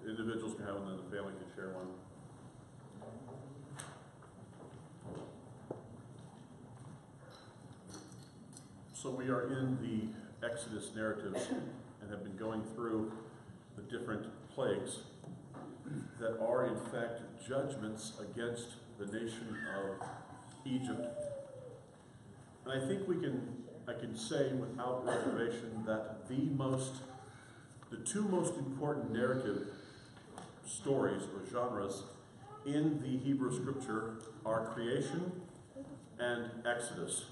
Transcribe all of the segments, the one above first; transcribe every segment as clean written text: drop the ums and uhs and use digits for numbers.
individuals can have one, and the family can share one. So we are in the Exodus narratives and have been going through the different plagues that are in fact judgments against the nation of Egypt. And I think I can say without reservation that the two most important narrative stories or genres in the Hebrew scripture are creation and Exodus.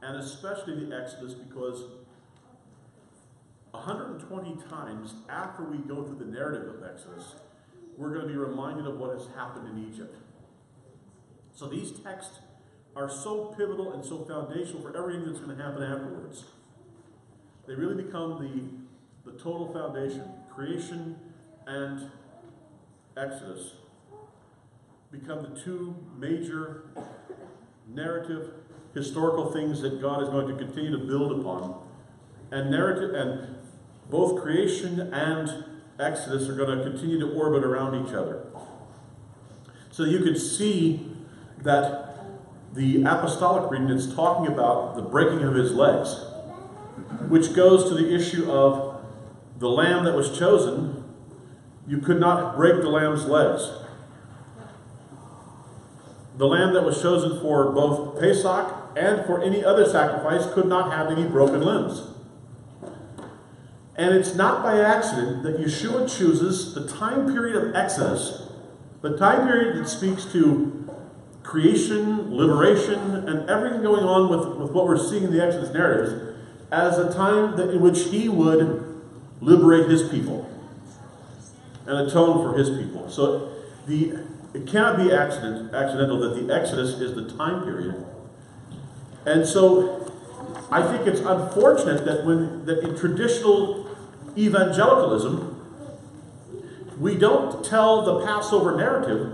And especially the Exodus, because 120 times after we go through the narrative of Exodus, we're going to be reminded of what has happened in Egypt. So these texts are so pivotal and so foundational for everything that's going to happen afterwards. They really become the total foundation. Creation and Exodus become the two major narrative historical things that God is going to continue to build upon. And both creation and Exodus are going to continue to orbit around each other. So you can see that the apostolic reading is talking about the breaking of his legs, which goes to the issue of the lamb that was chosen. You could not break the lamb's legs. The lamb that was chosen for both Pesach and for any other sacrifice could not have any broken limbs. And it's not by accident that Yeshua chooses the time period of Exodus, the time period that speaks to creation, liberation, and everything going on with what we're seeing in the Exodus narratives, as a time in which he would liberate his people and atone for his people. So it cannot be accidental that the Exodus is the time period. And so I think it's unfortunate that in traditional evangelicalism, we don't tell the Passover narrative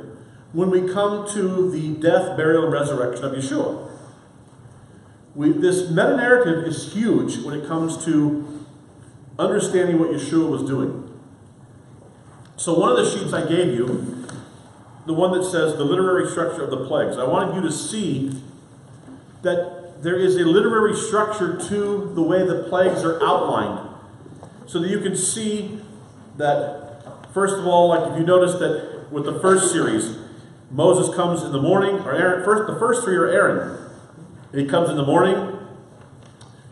when we come to the death, burial, and resurrection of Yeshua. This meta-narrative is huge when it comes to understanding what Yeshua was doing. So one of the sheets I gave you, the one that says the literary structure of the plagues, I wanted you to see that there is a literary structure to the way the plagues are outlined, so that you can see that, first of all, like if you notice that with the first series, Moses comes in the morning, or Aaron, the first three are Aaron. And he comes in the morning.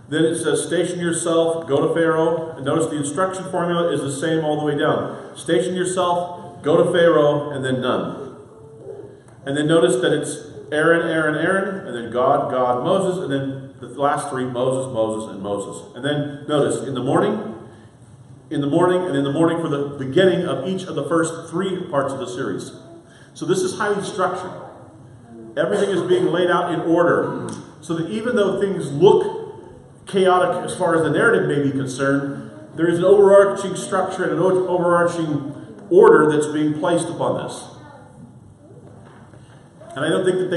Then it says, station yourself, go to Pharaoh. And notice the instruction formula is the same all the way down. Station yourself, go to Pharaoh, and then none. And then notice that it's Aaron, Aaron, Aaron, and then God, God, Moses, and then the last three, Moses, Moses, and Moses. And then notice, in the morning, and in the morning for the beginning of each of the first three parts of the series. So this is highly structured. Everything is being laid out in order, so that even though things look chaotic as far as the narrative may be concerned, there is an overarching structure and an overarching order that's being placed upon this. And I don't think that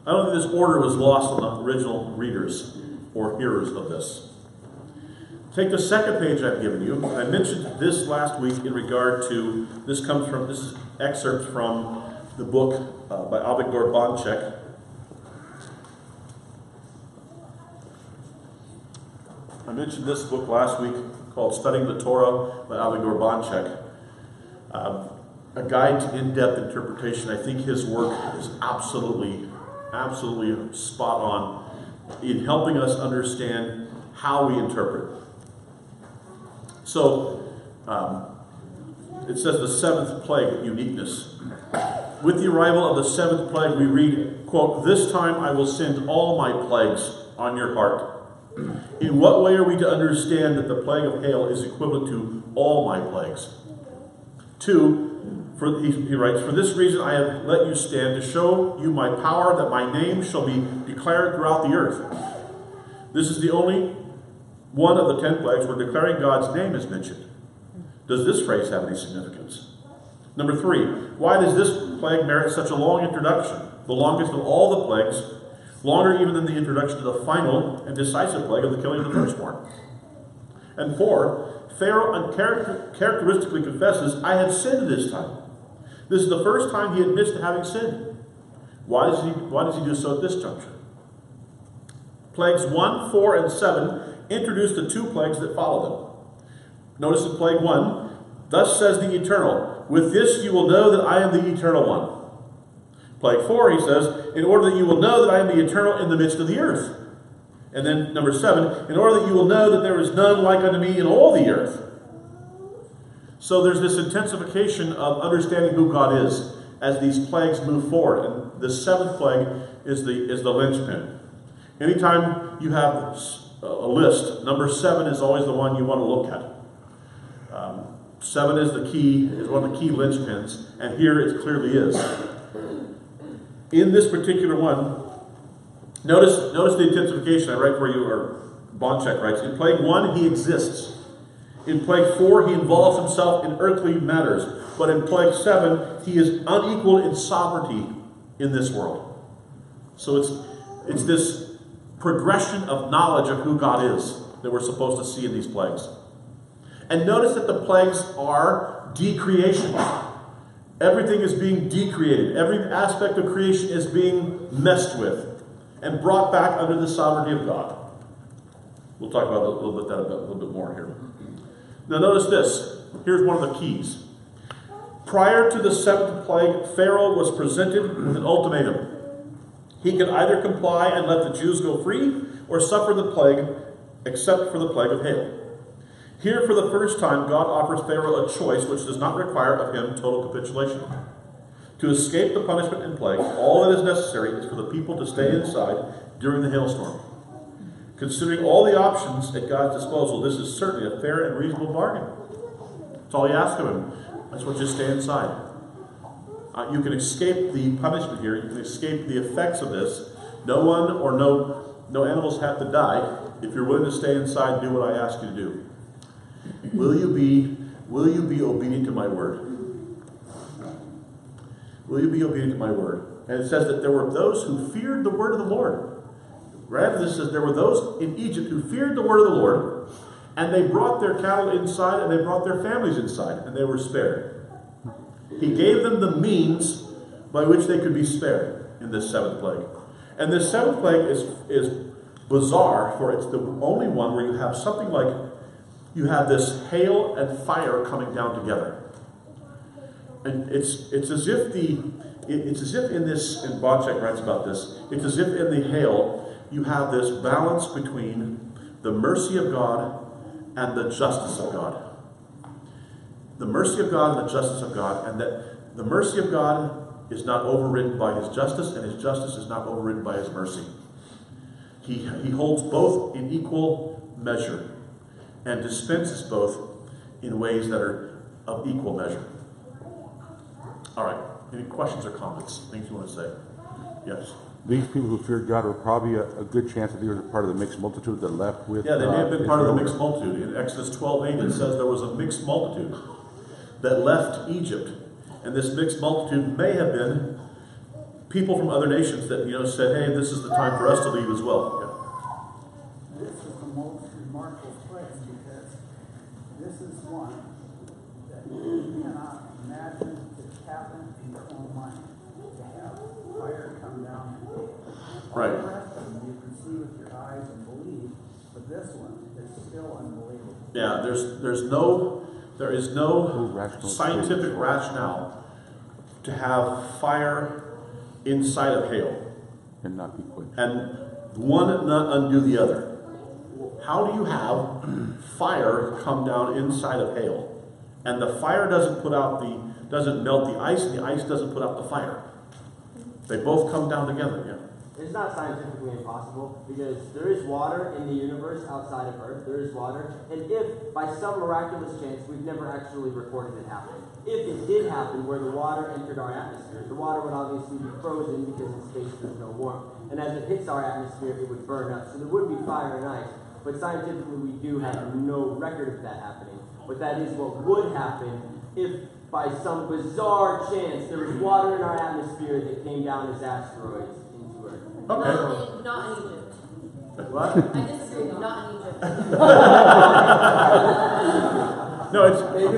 I don't think this order was lost on the original readers or hearers of this. Take the second page I've given you. I mentioned this last week in regard to, this is excerpts from the book by Avigdor Bonchek. I mentioned this book last week called Studying the Torah by Avigdor Bonchek. A guide to in-depth interpretation. I think his work is absolutely spot on in helping us understand how we interpret. So, it says the seventh plague, uniqueness. With the arrival of the seventh plague, we read, quote, "This time I will send all my plagues on your heart." In what way are we to understand that the plague of hail is equivalent to all my plagues? 2, he writes, "For this reason I have let you stand, to show you my power, that my name shall be declared throughout the earth." This is the only one of the 10 plagues where declaring God's name is mentioned. Does this phrase have any significance? Number 3, why does this plague merit such a long introduction? The longest of all the plagues, longer even than the introduction to the final and decisive plague of the killing of the firstborn. And 4, Pharaoh uncharacteristically confesses, I have sinned this time. This is the first time he admits to having sinned. Why does he do so at this juncture? Plagues 1, 4, and 7 introduce the 2 plagues that follow them. Notice in plague 1, thus says the Eternal, with this you will know that I am the Eternal One. Plague 4, he says, in order that you will know that I am the Eternal in the midst of the earth. And then number 7, in order that you will know that there is none like unto me in all the earth. So there's this intensification of understanding who God is as these plagues move forward. And the 7th plague is the linchpin. Anytime you have a list, number 7 is always the one you want to look at. 7 is one of the key linchpins, and here it clearly is. In this particular one, notice the intensification. I write for you, or Bonchek writes, in plague 1, he exists. In plague 4, he involves himself in earthly matters. But in plague 7, he is unequal in sovereignty in this world. So it's this progression of knowledge of who God is that we're supposed to see in these plagues. And notice that the plagues are decreations. Everything is being decreated. Every aspect of creation is being messed with and brought back under the sovereignty of God. We'll talk about a little bit more here. Now notice this. Here's one of the keys. Prior to the 7th plague, Pharaoh was presented with an ultimatum. He could either comply and let the Jews go free, or suffer the plague, except for the plague of hail. Here, for the first time, God offers Pharaoh a choice which does not require of him total capitulation. To escape the punishment and plague, all that is necessary is for the people to stay inside during the hailstorm. Considering all the options at God's disposal, this is certainly a fair and reasonable bargain. That's all he asks of him. That's what, just stay inside. You can escape the punishment here. You can escape the effects of this. No one or no animals have to die. If you're willing to stay inside, do what I ask you to do. Will you be obedient to my word? Will you be obedient to my word? And it says that there were those who feared the word of the Lord. Right after this says there were those in Egypt who feared the word of the Lord, and they brought their cattle inside, and they brought their families inside, and they were spared. He gave them the means by which they could be spared in this 7th plague. And this 7th plague is bizarre, for it's the only one where you have something like, you have this hail and fire coming down together. And it's as if in this, and Bonchek writes about this, it's as if in the hail you have this balance between the mercy of God and the justice of God. The mercy of God and the justice of God, and that the mercy of God is not overridden by his justice, and his justice is not overridden by his mercy. He holds both in equal measure and dispenses both in ways that are of equal measure. All right, any questions or comments? Things you want to say? Yes? These people who feared God were probably a good chance that they were part of the mixed multitude that left with Yeah, they may have been part of the mixed multitude. In Exodus 12:8 it says there was a mixed multitude that left Egypt. And this mixed multitude may have been people from other nations that, said, hey, this is the time for us to leave as well. Yeah. This is the most remarkable place because this is one that you cannot imagine it happened in your own mind. To have fire come down and Right. all the rest of them you can see with your eyes and believe, but this one is still unbelievable. Yeah, there is no scientific rationale to have fire inside of hail. And not be quenched. And one not undo the other. How do you have fire come down inside of hail? And the fire doesn't melt the ice, and the ice doesn't put out the fire. They both come down together, yeah. It's not scientifically impossible because there is water in the universe outside of Earth. There is water. And if, by some miraculous chance, we've never actually recorded it happening. If it did happen where the water entered our atmosphere, the water would obviously be frozen because in space there's no warmth. And as it hits our atmosphere, it would burn up. So there would be fire and ice. But scientifically, we do have no record of that happening. But that is what would happen if, by some bizarre chance, there was water in our atmosphere that came down as asteroids into Earth. Okay. Not in Egypt. What? I disagree, not in Egypt. No,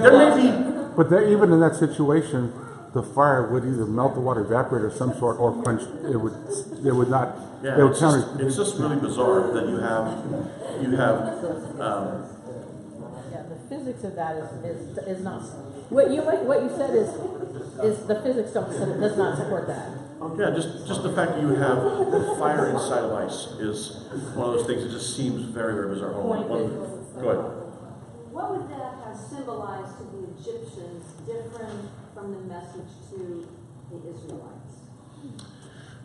there may be. But there, even in that situation, the fire would either melt the water, evaporate of some sort, or quench. It would not. Yeah, it would it's just really bizarre that you have. Yeah, the physics of that is not. What you said is the physics does not support that. Yeah, just the fact that you have fire inside of ice is one of those things that just seems very, very bizarre. Go ahead. What would that have symbolized to the Egyptians different from the message to the Israelites?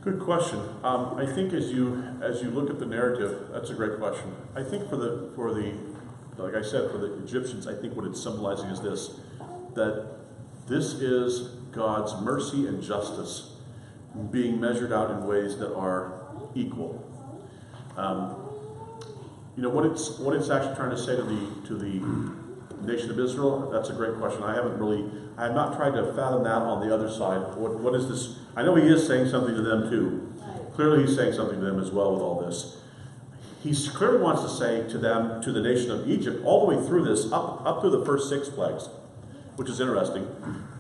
Good question. I think as you look at the narrative, that's a great question. I think for the like I said, for the Egyptians, I think what it's symbolizing is this: that this is God's mercy and justice being measured out in ways that are equal. What it's actually trying to say to the nation of Israel. That's a great question. I have not tried to fathom that on the other side. What is this? I know he is saying something to them too. Clearly, he's saying something to them as well with all this. He clearly wants to say to them, to the nation of Egypt, all the way through this, up through the first 6 plagues, which is interesting.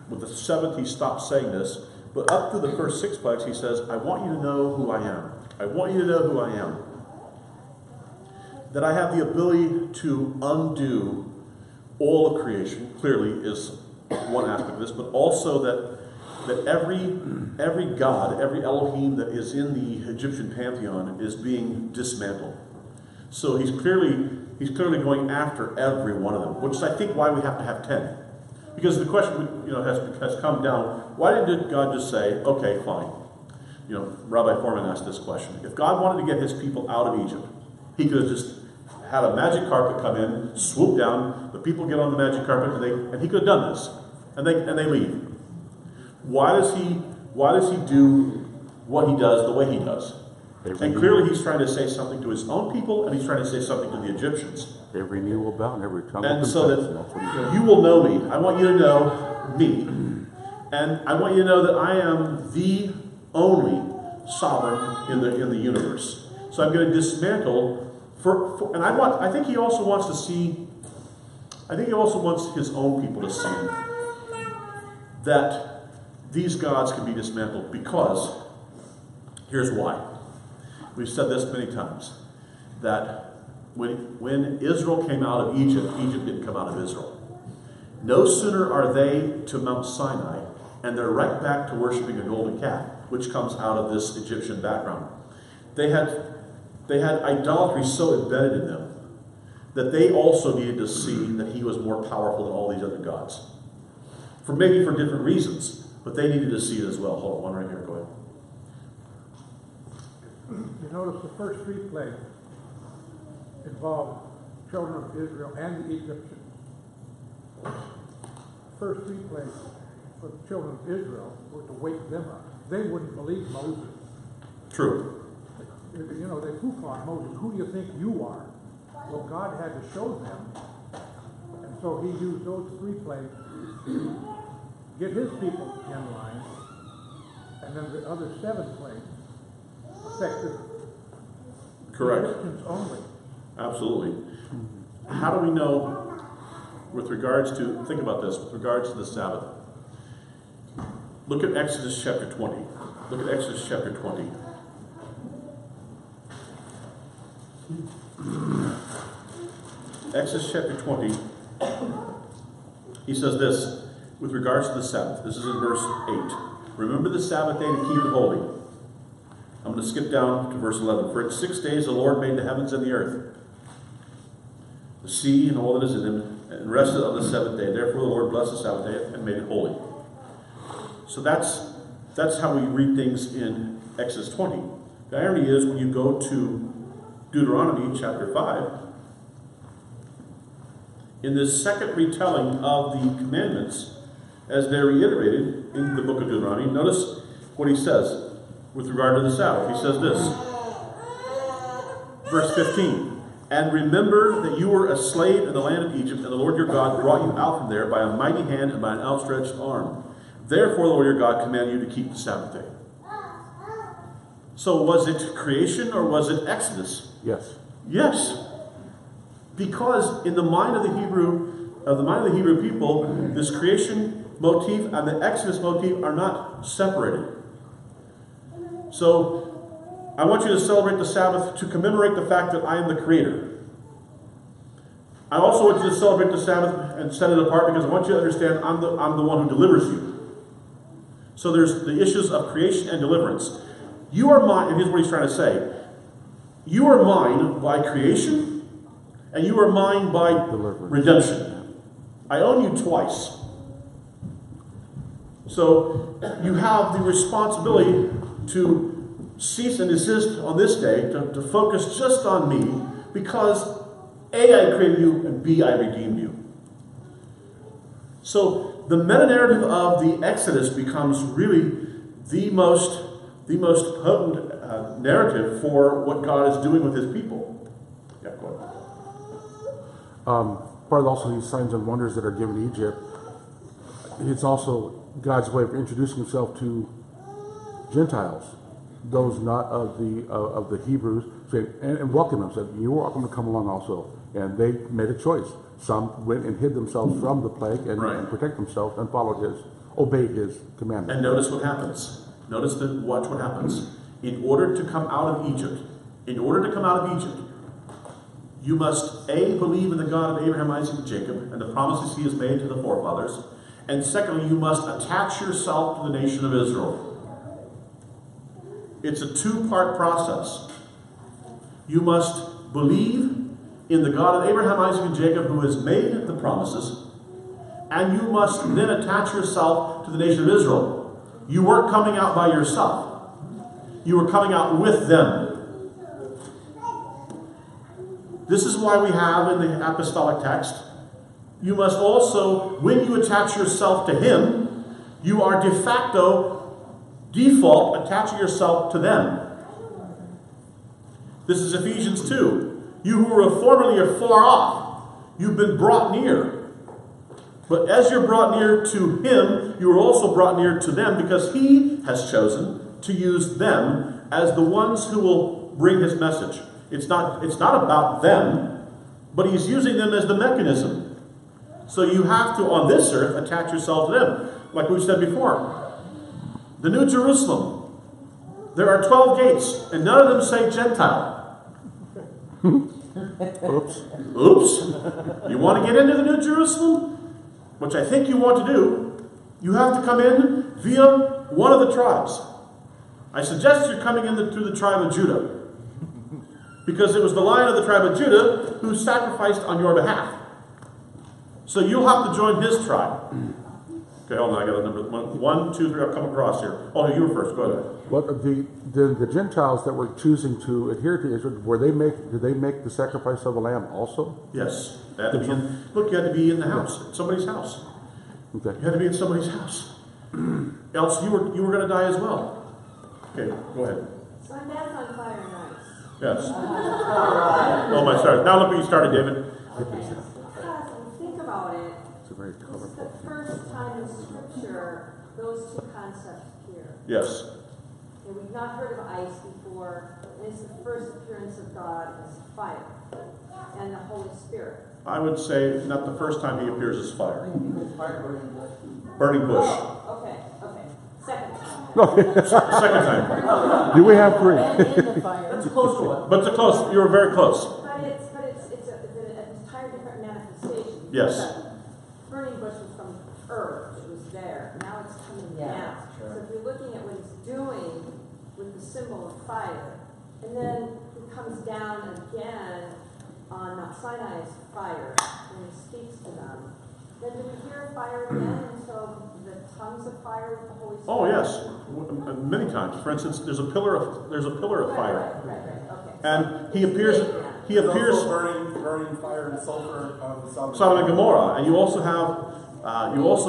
With the 7th, he stops saying this. But up through the first 6 plagues, he says, I want you to know who I am. I want you to know who I am. That I have the ability to undo all of creation, clearly is one aspect of this, but also that every god, every Elohim that is in the Egyptian pantheon is being dismantled. So he's clearly going after every one of them, which is I think why we have to have 10. Because the question has come down, why didn't God just say, okay, fine? Rabbi Foreman asked this question. If God wanted to get his people out of Egypt, he could have just had a magic carpet come in, swoop down, the people get on the magic carpet, and he could have done this. And they leave. Why does he do what he does the way he does? And clearly he's trying to say something to his own people, and he's trying to say something to the Egyptians. Every knee will bow and every tongue will And confess. so that you will know me. I want you to know me. And I want you to know that I am the only sovereign in the universe. So I'm going to dismantle and I think he also wants his own people to see that these gods can be dismantled, because here's why. We've said this many times, that when Israel came out of Egypt, Egypt didn't come out of Israel. No sooner are they to Mount Sinai, and they're right back to worshiping a golden calf, which comes out of this Egyptian background. They had idolatry so embedded in them that they also needed to see that he was more powerful than all these other gods. Maybe for different reasons, but they needed to see it as well. Hold on, one right here, go ahead. You notice the first 3 plagues involved children of Israel and the Egyptians. First 3 plagues for the children of Israel were to wake them up. They wouldn't believe Moses. True. They poop on Moses. Who do you think you are? Well, God had to show them. And so he used those 3 plagues to get his people in line. And then the other 7 plagues affected Correct. the Egyptians only. Absolutely. How do we know with regards to, think about this, with regards to the Sabbath? Look at Exodus chapter 20. Look at Exodus chapter 20. Exodus chapter 20, he says this with regards to the Sabbath. This is in verse 8. Remember the Sabbath day to keep it holy. I'm going to skip down to verse 11. For in 6 days the Lord made the heavens and the earth, the sea and all that is in them, and rested on the 7th day. Therefore the Lord blessed the Sabbath day and made it holy. So that's how we read things in Exodus 20. The irony is when you go to Deuteronomy chapter 5, in this second retelling of the commandments, as they're reiterated in the book of Deuteronomy, notice what he says with regard to the Sabbath. He says this, verse 15, and remember that you were a slave in the land of Egypt, and the Lord your God brought you out from there by a mighty hand and by an outstretched arm. Therefore the Lord your God commanded you to keep the Sabbath day. So was it creation or was it Exodus Yes. Yes. Because in the mind of the Hebrew people, this creation motif and the Exodus motif are not separated. So I want you to celebrate the Sabbath to commemorate the fact that I am the Creator. I also want you to celebrate the Sabbath and set it apart because I want you to understand I'm the one who delivers you. So there's the issues of creation and deliverance. You are mine, and here's what he's trying to say. You are mine by creation, and you are mine by redemption. I own you twice. So you have the responsibility to cease and desist on this day, to focus just on me, because A, I created you, and B, I redeemed you. So the meta-narrative of the Exodus becomes really the most potent narrative for what God is doing with his people. Yeah, go ahead. Part of also these signs and wonders that are given to Egypt, it's also God's way of introducing himself to Gentiles, those not of the Hebrews, and welcome them. Said, "You're welcome to come along also." And they made a choice. Some went and hid themselves from the plague and protect themselves and obeyed his commandments. And notice what happens. Watch what happens. In order to come out of Egypt, you must A, believe in the God of Abraham, Isaac, and Jacob, and the promises he has made to the forefathers. And secondly, you must attach yourself to the nation of Israel. It's a two-part process. You must believe in the God of Abraham, Isaac, and Jacob, who has made the promises, and you must then attach yourself to the nation of Israel. You weren't coming out by yourself. You were coming out with them. This is why we have in the apostolic text, you must also, when you attach yourself to him, you are de facto, default, attaching yourself to them. This is Ephesians 2. You who were formerly are far off, you've been brought near. But as you're brought near to him, you are also brought near to them because he has chosen to use them as the ones who will bring his message. It's not about them, but he's using them as the mechanism. So you have to, on this earth, attach yourself to them. Like we said before, the New Jerusalem, there are 12 gates, and none of them say Gentile. Oops. You want to get into the New Jerusalem? Which I think you want to do. You have to come in via one of the tribes. I suggest you're coming in through the tribe of Judah. Because it was the Lion of the tribe of Judah who sacrificed on your behalf. So you'll have to join his tribe. Okay, hold on, I got a number. 1, 2, 3, I'll come across here. Oh, you were first, go ahead. What the Gentiles that were choosing to adhere to Israel, did they make the sacrifice of the lamb also? Yes. They had to be you had to be in the house, somebody's house. Okay. You had to be in somebody's house. Else you were going to die as well. Okay, go ahead. So my dad's on fire and ice. Yes. Oh my, sorry. Now look where you started, David. Okay. Because when you think about it, It's a very this is colorful. the first time in Scripture those two concepts appear. Yes. And we've not heard of ice before, and it's the first appearance of God as fire and the Holy Spirit. I would say not the first time he appears as fire. Burning bush. Oh, okay. Second time. Second time. Do we have three? In the fire. That's a close one. But it's close. You were very close. But it's an entirely different manifestation. Yes. The burning bush was from earth. It was there. Now it's coming down. Sure. So if you're looking at what he's doing with the symbol of fire, and then he comes down again on Mount Sinai's fire when he speaks to them. Then do we hear fire again until the tongues of fire with the Holy Spirit? Oh yes, many times. For instance, there's a pillar of fire, Right, okay. and he appears. There's also burning fire and sulfur on Sodom and Gomorrah, and you also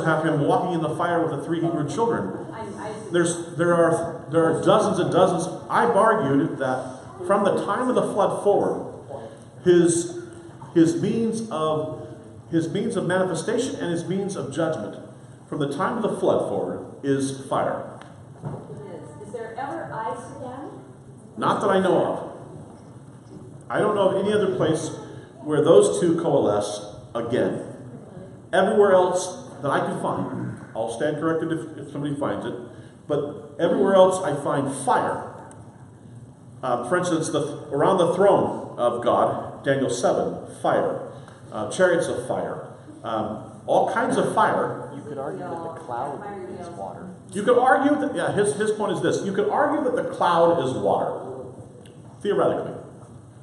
have him walking in the fire with the 3 Hebrew children. There are dozens and dozens. I've argued that from the time of the flood forward, his means of manifestation and his means of judgment, from the time of the flood forward, is fire. It is. Is there ever ice again? Not that I know of. I don't know of any other place where those two coalesce again. Everywhere else that I can find, I'll stand corrected if somebody finds it, but everywhere else I find fire. For instance, around the throne of God, Daniel 7, fire. Chariots of fire. All kinds of fire. You could argue that the cloud is water. You could argue that, yeah, his point is this. You could argue that the cloud is water. Theoretically.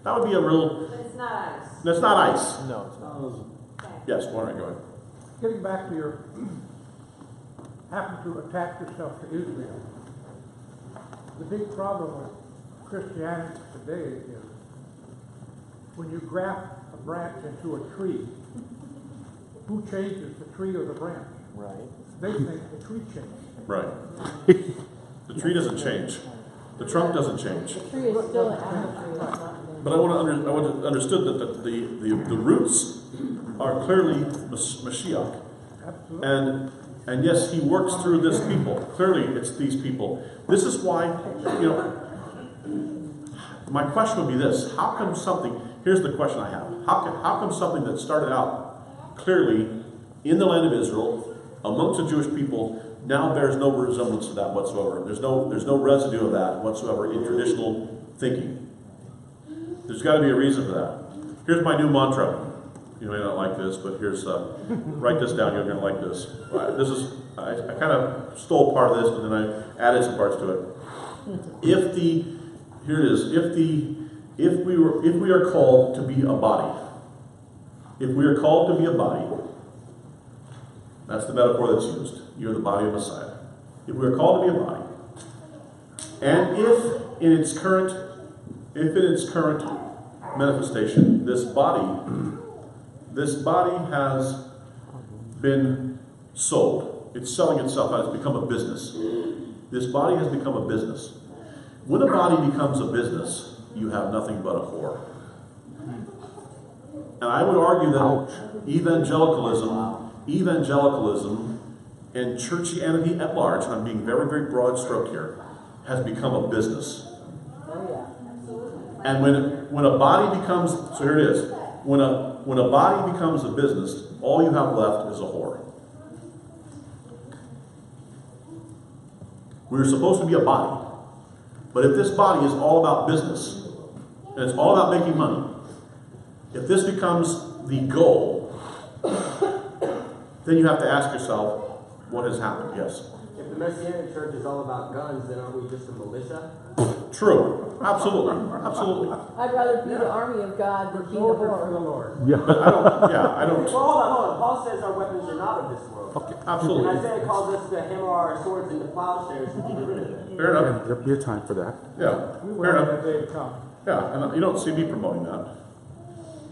That would be a real... But it's not ice. That's not ice. No, it's not. Okay. Yes, why don't you go ahead? Getting back to your happen to attach yourself to Israel. The big problem with Christianity today is when you graft a branch into a tree, who changes, the tree or the branch? Right. They think the tree changes. Right. The tree doesn't change. The trunk doesn't change. The tree is still an apple tree, it's not. But I want to understood that the roots are clearly Mashiach. Absolutely. And yes, he works through this people. Clearly, it's these people. This is why, my question would be this. How come something, here's the question I have. How come something that started out clearly in the land of Israel, amongst the Jewish people, now bears no resemblance to that whatsoever? There's no residue of that whatsoever in traditional thinking. There's got to be a reason for that. Here's my new mantra. You may not like this, but here's, write this down, you're going to like this. I kind of stole part of this, but then I added some parts to it. Here it is, if we are called to be a body, if we are called to be a body, that's the metaphor that's used. You're the body of Messiah. If we are called to be a body, and if in its current manifestation, this body has been sold. It's selling itself out. It's become a business. This body has become a business. When a body becomes a business, you have nothing but a whore. And I would argue that evangelicalism and churchianity at large, and I'm being very, very broad stroke here, has become a business. And when a body becomes, so here it is, when a body becomes a business, all you have left is a whore. We're supposed to be a body. But if this body is all about business, and it's all about making money, if this becomes the goal, then you have to ask yourself, what has happened? Yes? If the Messianic church is all about guns, then aren't we just a militia? True. Absolutely. Absolutely. I'd rather be the army of God than be the Soldier for the whore. Lord. Yeah. But I don't. Well, hold on. Paul says our weapons are not of this world. Okay. Absolutely. And Isaiah calls us to hammer our swords into plowshares to get rid of it. Fair enough. And there'll be a time for that. Yeah. We Fair will enough. that day come. Yeah, and you don't see me promoting that.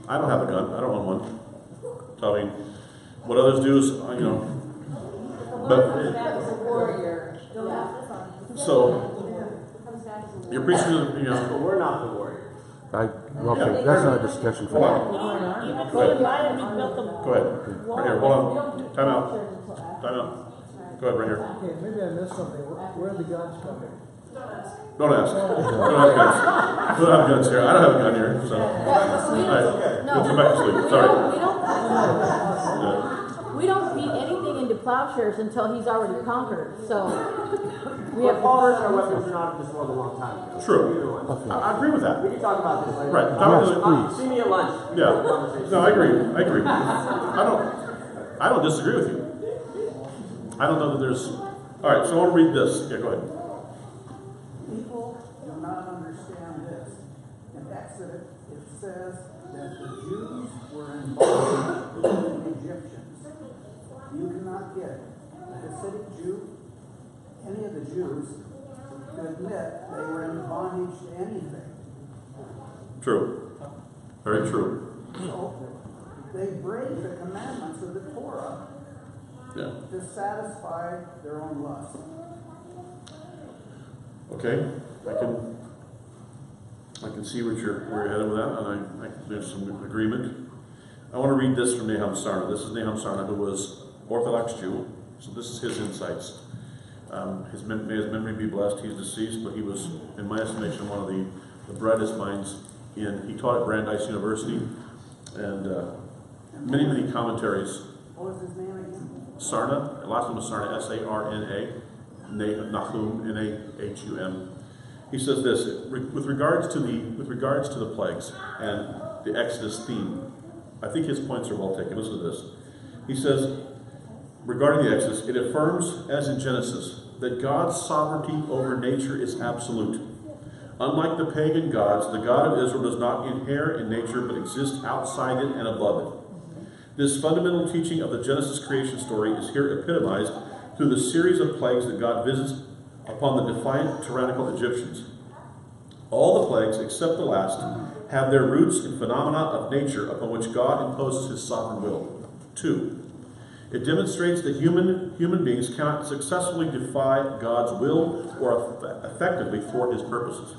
I don't have a gun. I don't own one. So, I mean, what others do is, but Comes back as a warrior. so Comes back as a you're warrior. preaching, But we're not the warriors. Okay, that's not a discussion for Hold that. on. Go ahead. Go ahead. Right here. Hold on. Time out. Time out. Go ahead. Right here. Okay, maybe I missed something. Where are the guns coming? Don't ask. Don't have guns. We don't have guns here. I don't have a gun here. So, all right. Let's go back to sleep. Sorry. Yeah. We don't beat anything into plowshares until he's already conquered. So we have Paul to said our first. weapons are not of this world a long time ago. True. Either one. I agree with that. We can talk about this later. Right. Yes, please. See me at lunch. Yeah. No, I agree. I don't disagree with you. I don't know that there's. All right. So I want to read this. Yeah. Go ahead. People do not understand this. In Exodus, it says that the Jews were in bondage to the Egyptians. You cannot get a Hasidic Jew, any of the Jews, to admit they were in bondage to anything. True. Very true. So they break the commandments of the Torah Yeah. to satisfy their own lust. Okay. I can see where you're headed with that, and there's some agreement. I want to read this from Nahum Sarna. This is Nahum Sarna, who was Orthodox Jew. So this is his insights. May his memory be blessed. He's deceased, but he was, in my estimation, one of the brightest minds he taught at Brandeis University, and many commentaries. What was his name again? Sarna, last name was Sarna, S-A-R-N-A, Nahum, N-A-H-U-M. He says this with regards to the plagues and the Exodus theme. I think his points are well taken. Listen to this. He says, regarding the Exodus, it affirms, as in Genesis, that God's sovereignty over nature is absolute. Unlike the pagan gods, the God of Israel does not inhere in nature but exists outside it and above it. This fundamental teaching of the Genesis creation story is here epitomized through the series of plagues that God visits upon the defiant, tyrannical Egyptians. All the plagues, except the last, have their roots in phenomena of nature upon which God imposes his sovereign will. 2. It demonstrates that human beings cannot successfully defy God's will or effectively thwart his purposes.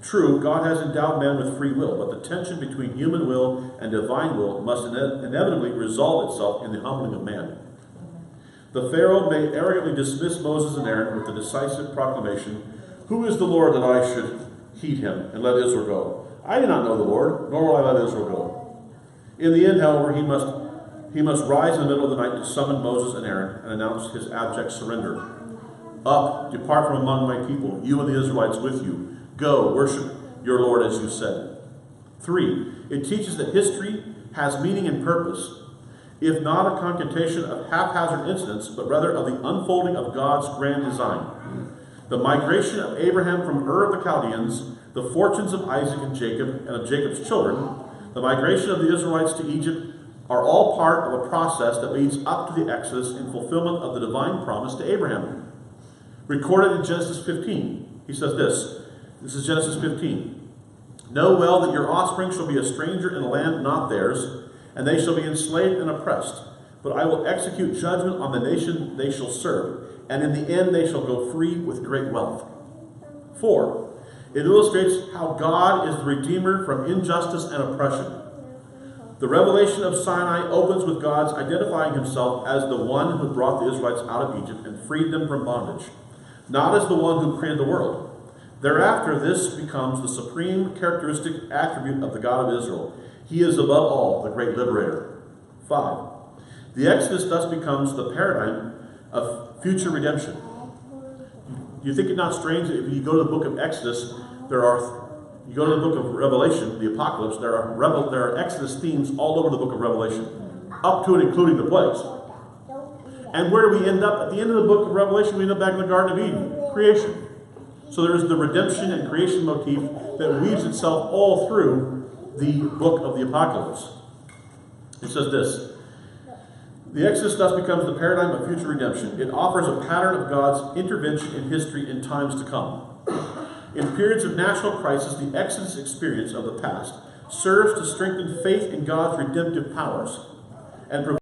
True, God has endowed man with free will, but the tension between human will and divine will must inevitably resolve itself in the humbling of man. The Pharaoh may arrogantly dismiss Moses and Aaron with the decisive proclamation, "Who is the Lord that I should heed him and let Israel go? I do not know the Lord, nor will I let Israel go." In the end, however, he must rise in the middle of the night to summon Moses and Aaron and announce his abject surrender. "Up, depart from among my people, you and the Israelites with you. Go, worship your Lord as you said." 3. It teaches that history has meaning and purpose, if not a concatenation of haphazard incidents, but rather of the unfolding of God's grand design. The migration of Abraham from Ur of the Chaldeans, the fortunes of Isaac and Jacob, and of Jacob's children, the migration of the Israelites to Egypt, are all part of a process that leads up to the Exodus in fulfillment of the divine promise to Abraham. Recorded in Genesis 15, he says this. This is Genesis 15. "Know well that your offspring shall be a stranger in a land not theirs, and they shall be enslaved and oppressed. But I will execute judgment on the nation they shall serve, and in the end they shall go free with great wealth." 4. It illustrates how God is the Redeemer from injustice and oppression. The revelation of Sinai opens with God's identifying himself as the one who brought the Israelites out of Egypt and freed them from bondage, not as the one who created the world. Thereafter, this becomes the supreme characteristic attribute of the God of Israel. He is above all the great liberator. 5. The Exodus thus becomes the paradigm of future redemption. You think it not strange that if you go to the book of Exodus, you go to the book of Revelation, the Apocalypse, there are Exodus themes all over the book of Revelation, up to and including the plagues. And where do we end up? At the end of the book of Revelation, we end up back in the Garden of Eden, creation. So there is the redemption and creation motif that weaves itself all through the book of the Apocalypse. It says this: the Exodus thus becomes the paradigm of future redemption. It offers a pattern of God's intervention in history in times to come. In periods of national crisis, the Exodus experience of the past serves to strengthen faith in God's redemptive powers and